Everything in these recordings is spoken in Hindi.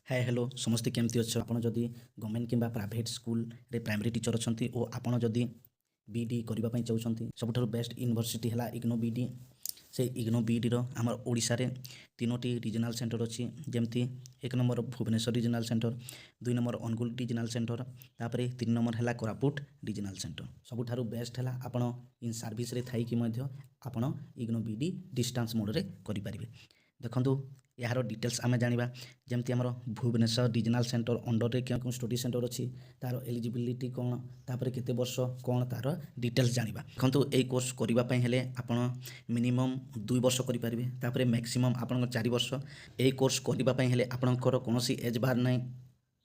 हाय हेलो समस्ते केमती अच्छे आप जदि गवर्नमेंट किंबा प्राइवेट स्कूल रे प्राइमरी टीचर अच्छा और आपड़ जदि बीडी करने चाहते सबुठ बेस्ट यूनिवर्सिटी है इग्नो बीडी से इग्नो बीडी आमर ओडिशा रे तीनोटी रिजनल सेंटर अच्छी जमती एक नंबर भुवनेश्वर रिजनल सेंटर दुई नंबर अनुगुल रिजनल सेंटर तापर तीन नंबर है कोरापुट रिजनल सेंटर सबुठ बेस्ट है आपण इन सर्विस रे थाई कि आपण इग्नो बीडी डिस्टेंस मोड रे करि परिबे। देखो यार डिटेल्स आम जाना जमती आम भुवनेश्वर रिजनल सेंटर अंडर रे क्यों स्टडी सेंटर अच्छी तार एलिजिबिलिटी कौन तापर केते वर्ष कौन तार डिटेल्स जाना। देखो यही कोर्स करने हेले आपण मिनिमम 2 वर्ष करेंगे तापर मैक्सिमम आपण 4 वर्ष यही कोर्स करने हेले आपणकर कौन एज बार ना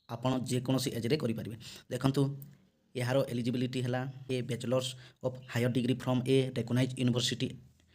आपड़ जेकोसी एज रे करेंगे। देखो यार एलिजिबिलिटी है a bachelors of higher degree from a recognize university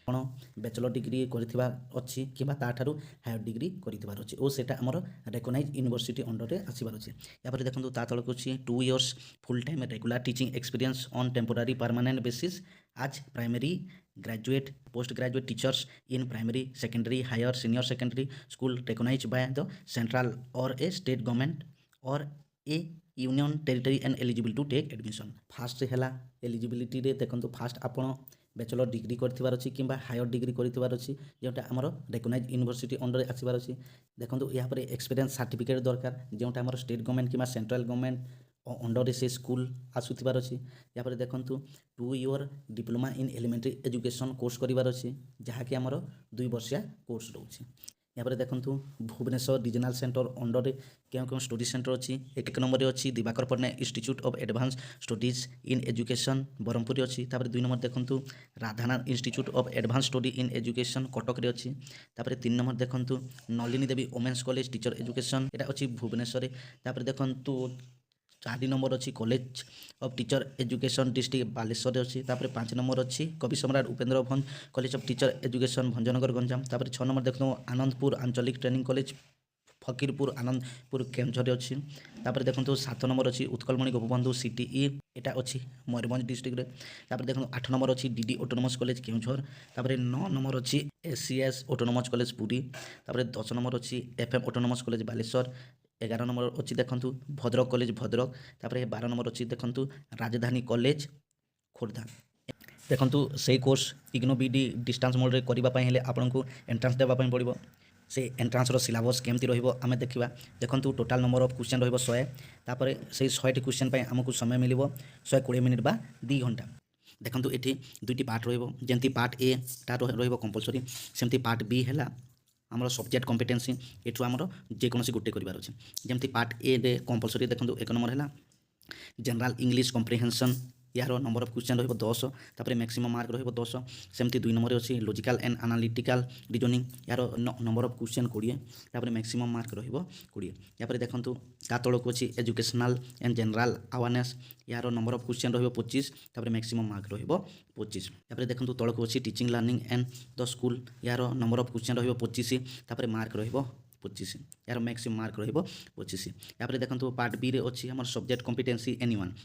आपण बैचलर डिग्री करथिबा अछि किबा ताठारु हायर डिग्री करथिबार अछि ओ सेटा हमर रेकग्नाइज यूनिवर्सिटी अंडर रे आसीबार अछि। या पर देखंतु ता तळक अछि 2 years full time regular teaching experience on temporary permanent basis आज primary graduate post graduate teachers in primary secondary higher senior secondary school recognized by the central और ए स्टेट गवर्नमेंट और a union territory and eligible to take admission. First है एलिजिबिलिटी रे देखंतु फास्ट आपण बैचलर डिग्री करथिबार अछि किंबा हायर डिग्री करथिबार अछि जेटा हमर रेकग्नाइज यूनिवर्सिटी अंडर आसीबार अछि। देखंतु यहाँ पर एक्सपीरियंस सर्टिफिकेट दरकार जेटा हमर स्टेट गवर्नमेंट किंबा सेंट्रल गवर्नमेंट अंडर से स्कूल आसुथिबार अछि। यहाँ पर देखंतु 2 year diploma in elementary education course करिबार अछि जहाँकि हमर 2 वर्षिया कोर्स रहउछि। यहाँ पर देखंतु भुवनेश्वर रिजनल सेंटर अंडर क्यों स्टडी सेंटर अच्छी एक नंबर अच्छी Diwakar Pattnaik institute of advance studies in education Brahmapur अच्छी। तापर 2 नंबर देखंतु Radhanath institute of advance study in education Cuttack रे अच्छी। तापर 3 नंबर देखंतु Nalini Devi women's college teacher education एटा अच्छी भुवनेश्वर। तापर देखंतु 4 नंबर अच्छी college of teacher education district Baleswar अच्छी। तापर 5 नंबर अच्छी कवि सम्राट Upendra Bhanj college of teacher education Bhanjanagar Ganjam. तापर 6 नंबर देखो आनंदपुर आंचलिक ट्रेनिंग कॉलेज फकीरपुर आनंदपुर केन्दुझर अच्छी। तापर देखो 7 नंबर अच्छी उत्कलमणि गोपबंधु सीटीई एटा अच्छी मयूरभंज डिस्ट्रिक्ट रे। तापर देखो 8 नंबर अच्छी डीडी ऑटोनोमस कॉलेज केन्दुझर। तापर 9 नंबर अच्छी एससीएस ऑटोनोमस कॉलेज पुरी। तापर 10 नंबर अच्छी FM autonomous college Baleshwar. 11 number अच्छी देखंतु भद्रक कॉलेज भद्रक। तापर 12 नंबर अच्छी देखंतु राजधानी कॉलेज खोर्धा। देखंतु से course IGNOU BEd distance mode रे करबा पई हेले आपनको एंट्रेंस देबा पई पड़िबो। से एंट्रेंस रो सिलेबस केमती रहिबो आमे देखिबा। देखंतु टोटल नंबर ऑफ क्वेश्चन रहिबो 100 तापर से 100 टी क्वेश्चन पई हमकु समय मिलिबो 120 मिनिट बा 2 घंटा। देखंतु एठी दुईटी पार्ट रहिबो जेंती पार्ट ए ता रहिबो कंपलसरी सेमती पार्ट बी हैला आमर सब्जेक्ट कॉम्पिटेंसी एठु आमर जे कोनोसी गुटे करिवार अछि। जेमती पार्ट ए रे कंपलसरी देखंतु एक नंबर हैला जनरल इंग्लिश कॉम्प्रिहेंशन यार नंबर ऑफ क्वेश्चन रहिबो 10 तापर मैक्सिमम मार्क रहिबो 10। सेमती 2 नंबर अछि लॉजिकल एंड एनालिटिकल रीजनिंग यार नंबर ऑफ क्वेश्चन 20 तापर मैक्सिमम मार्क रहिबो 20। या पर देखंतु ता तळक अछि एजुकेशनल एंड जनरल अवेयरनेस यार नंबर ऑफ क्वेश्चन रहिबो 25 तापर मैक्सिमम मार्क रहिबो 25। या पर देखंतु तळक अछि teaching learning and the school यार नंबर ऑफ क्वेश्चन रहिबो 25 तापर मार्क रहिबो 25 यार मैक्सिमम मार्क रहिबो 25। या पर देखंतु पार्ट बी रे अछि हमर सब्जेक्ट कॉम्पिटेंसी एनीवन।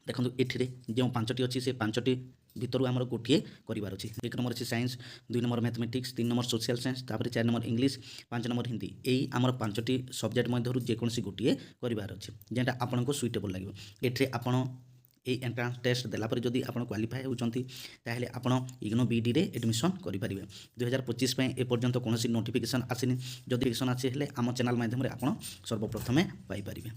देखंतु एठिरे जो 5टी अछि से 5टी भितरु हमर गोटिए करिवार अछि। 1 नंबर अछि science 2 number mathematics 3 number social science तापर 4 नंबर इंग्लिश 5 नंबर हिंदी एई हमर 5टी सब्जेक्ट मध्यरु जे कोनसी गोटिए करिवार अछि जेंटा आपनको सुइटेबल लागिवो। एठिरे आपण ए एंट्रेंस टेस्ट देला पर जदी आपण क्वालिफाई होचंती ताहेले आपण इग्नो बीडी रे एडमिशन करि परिबे। 2025 पय ए पर्यंत कोनसी नोटिफिकेशन आसिनी जदी नोटिफिकेशन आछि हेले हम चैनल माध्यम रे आपण सर्वप्रथमे पाई परिबे।